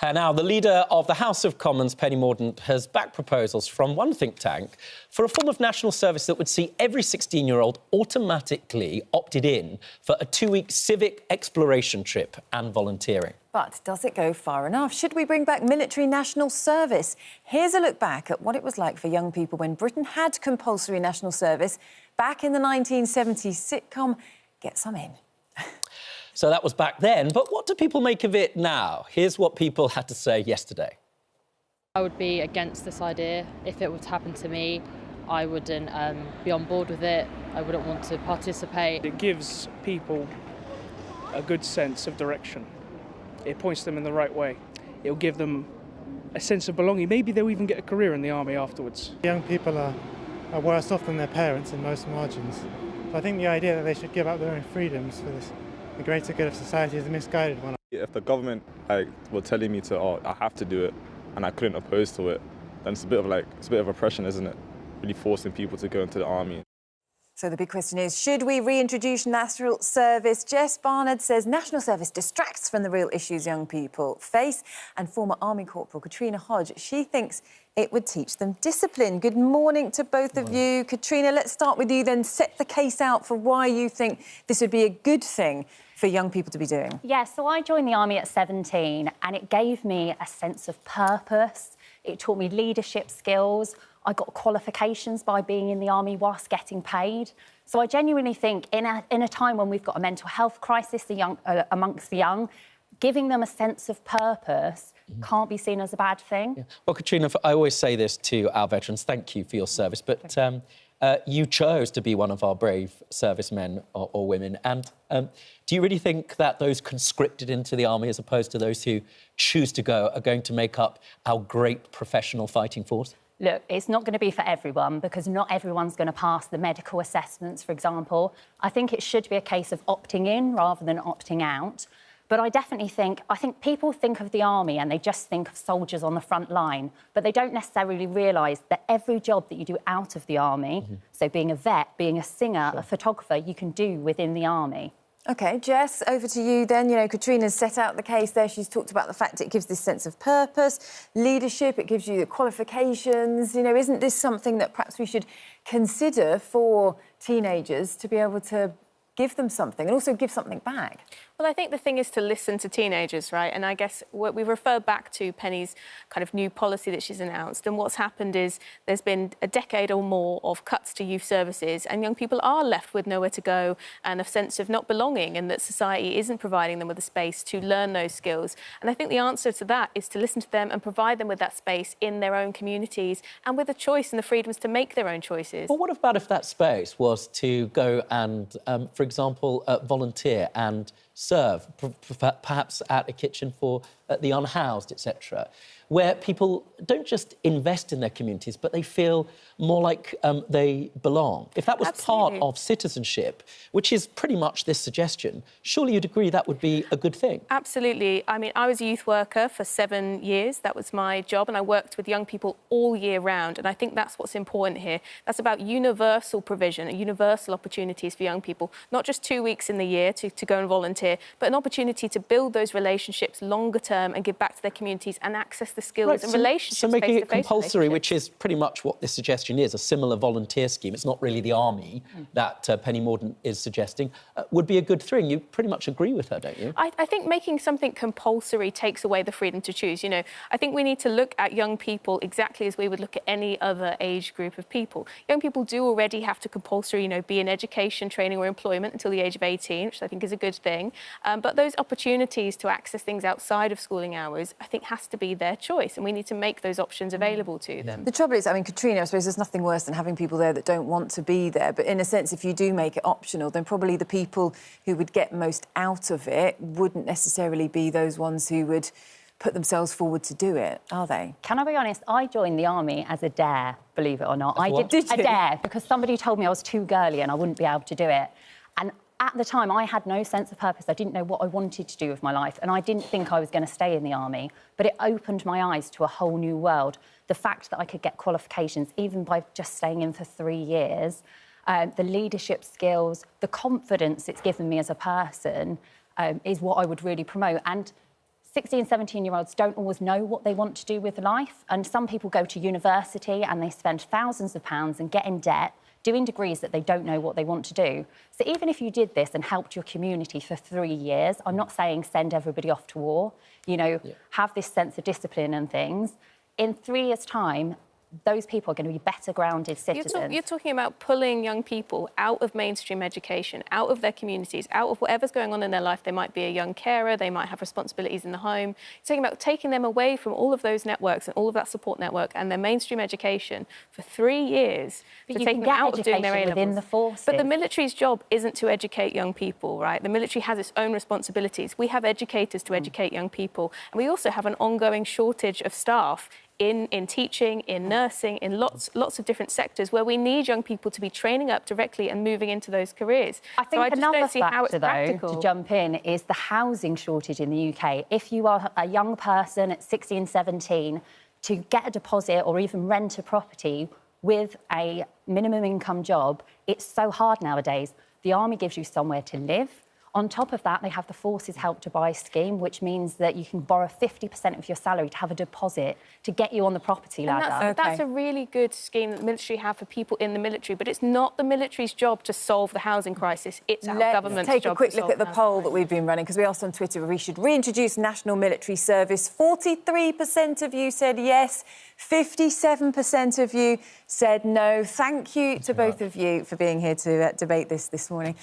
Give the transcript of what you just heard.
Now, the leader of the House of Commons, Penny Mordaunt, has backed proposals from one think tank for a form of national service that would see every 16-year-old automatically opted in for a 2-week civic exploration trip and volunteering. But does it go far enough? Should we bring back military national service? Here's a look back at what it was like for young people when Britain had compulsory national service back in the 1970s. Sitcom Get Some In. So that was back then, but what do people make of it now? Here's what people had to say yesterday. I would be against this idea. If it would happen to me, I wouldn't be on board with it. I wouldn't want to participate. It gives people a good sense of direction. It points them in the right way. It'll give them a sense of belonging. Maybe they'll even get a career in the army afterwards. Young people are worse off than their parents in most margins. So I think the idea that they should give up their own freedoms for the greater good of society is a misguided one. If the government were telling me I have to do it, and I couldn't oppose to it, then it's a bit of oppression, isn't it? Really forcing people to go into the army. So the big question is, should we reintroduce national service? Jess Barnard says national service distracts from the real issues young people face. And former Army Corporal Katrina Hodge, she thinks it would teach them discipline. Good morning to both of you. Katrina, let's start with you then. Set the case out for why you think this would be a good thing for young people to be doing. Yeah, so I joined the Army at 17 and it gave me a sense of purpose. It taught me leadership skills. I got qualifications by being in the Army whilst getting paid. So I genuinely think in a time when we've got a mental health crisis amongst the young, giving them a sense of purpose can't be seen as a bad thing. Yeah. Well, Katrina, I always say this to our veterans, thank you for your service, but you chose to be one of our brave servicemen or women. And do you really think that those conscripted into the army, as opposed to those who choose to go, are going to make up our great professional fighting force? Look, it's not going to be for everyone because not everyone's going to pass the medical assessments, for example. I think it should be a case of opting in rather than opting out. But I definitely think people think of the army and they just think of soldiers on the front line, but they don't necessarily realise that every job that you do out of the army, so being a vet, being a singer, a photographer, you can do within the army. OK, Jess, over to you then. You know, Katrina's set out the case there. She's talked about the fact it gives this sense of purpose, leadership, it gives you the qualifications. You know, isn't this something that perhaps we should consider for teenagers to be able to give them something and also give something back? Well, I think the thing is to listen to teenagers, right? And I guess we refer back to Penny's kind of new policy that she's announced. And what's happened is there's been a decade or more of cuts to youth services and young people are left with nowhere to go and a sense of not belonging and that society isn't providing them with a space to learn those skills. And I think the answer to that is to listen to them and provide them with that space in their own communities and with the choice and the freedoms to make their own choices. Well, what about if that space was to go and, for example, volunteer and serve, perhaps at a kitchen for the unhoused, etc., where people don't just invest in their communities, but they feel more like they belong. If that was part of citizenship, which is pretty much this suggestion, surely you'd agree that would be a good thing? Absolutely. I mean, I was a youth worker for 7 years. That was my job, and I worked with young people all year round, and I think that's what's important here. That's about universal provision and universal opportunities for young people, not just 2 weeks in the year to go and volunteer, but an opportunity to build those relationships longer term and give back to their communities and access the skills and relationships. So making it compulsory, which is pretty much what this suggestion is, a similar volunteer scheme, it's not really the army that Penny Mordaunt is suggesting, would be a good thing. You pretty much agree with her, don't you? I think making something compulsory takes away the freedom to choose. You know, I think we need to look at young people exactly as we would look at any other age group of people. Young people do already have to compulsory, be in education, training or employment until the age of 18, which I think is a good thing. But those opportunities to access things outside of schooling hours, I think, has to be their choice, and we need to make those options available to them. The trouble is, I mean, Katrina, I suppose there's nothing worse than having people there that don't want to be there. But in a sense, if you do make it optional, then probably the people who would get most out of it wouldn't necessarily be those ones who would put themselves forward to do it, are they? Can I be honest? I joined the army as a dare, believe it or not. Did you? A dare, because somebody told me I was too girly and I wouldn't be able to do it. And at the time, I had no sense of purpose. I didn't know what I wanted to do with my life, and I didn't think I was going to stay in the army. But it opened my eyes to a whole new world. The fact that I could get qualifications, even by just staying in for 3 years, the leadership skills, the confidence it's given me as a person is what I would really promote. And 16, 17-year-olds don't always know what they want to do with life. And some people go to university and they spend thousands of pounds and get in debt doing degrees that they don't know what they want to do. So even if you did this and helped your community for 3 years, I'm not saying send everybody off to war, you know, have this sense of discipline and things. In 3 years' time, those people are going to be better grounded citizens. You're talking about pulling young people out of mainstream education, out of their communities, out of whatever's going on in their life. They might be a young carer, they might have responsibilities in the home. You're talking about taking them away from all of those networks and all of that support network and their mainstream education for 3 years. But to you take can them get out of doing their education A-levels. within the forces. But the military's job isn't to educate young people, right? The military has its own responsibilities. We have educators to educate young people. And we also have an ongoing shortage of staff in teaching, in nursing, in lots of different sectors where we need young people to be training up directly and moving into those careers. I think so I just another don't see how it's factor, though, practical. to jump in, is the housing shortage in the UK. If you are a young person at 16, 17, to get a deposit or even rent a property with a minimum income job, it's so hard nowadays. The army gives you somewhere to live. On top of that, they have the Forces Help to Buy scheme, which means that you can borrow 50% of your salary to have a deposit to get you on the property ladder. That's a really good scheme that the military have for people in the military, but it's not the military's job to solve the housing crisis. It's our government's job. Let's take a quick look at the poll that we've been running, because we asked on Twitter if we should reintroduce national military service. 43% of you said yes, 57% of you said no. Thank you to both of you for being here to debate this morning.